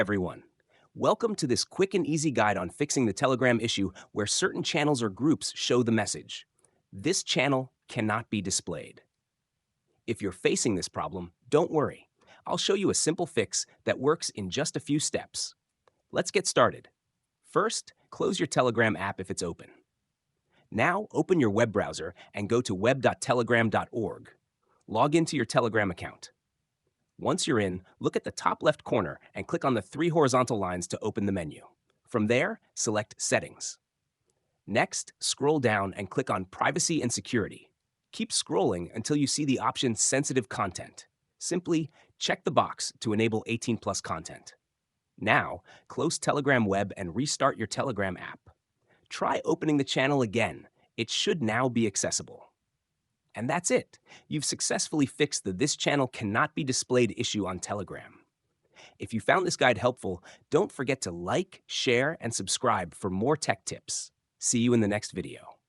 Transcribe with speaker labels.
Speaker 1: Everyone. Welcome to this quick and easy guide on fixing the Telegram issue where certain channels or groups show the message. This channel cannot be displayed. If you're facing this problem, don't worry. I'll show you a simple fix that works in just a few steps. Let's get started. First, close your Telegram app if it's open. Now, open your web browser and go to web.telegram.org. Log into your Telegram account. Once you're in, look at the top left corner and click on the three horizontal lines to open the menu. From there, select Settings. Next, scroll down and click on Privacy and Security. Keep scrolling until you see the option Sensitive Content. Simply check the box to enable 18+ content. Now, close Telegram Web and restart your Telegram app. Try opening the channel again. It should now be accessible. And that's it. You've successfully fixed the This Channel Cannot Be Displayed issue on Telegram. If you found this guide helpful, don't forget to like, share, and subscribe for more tech tips. See you in the next video.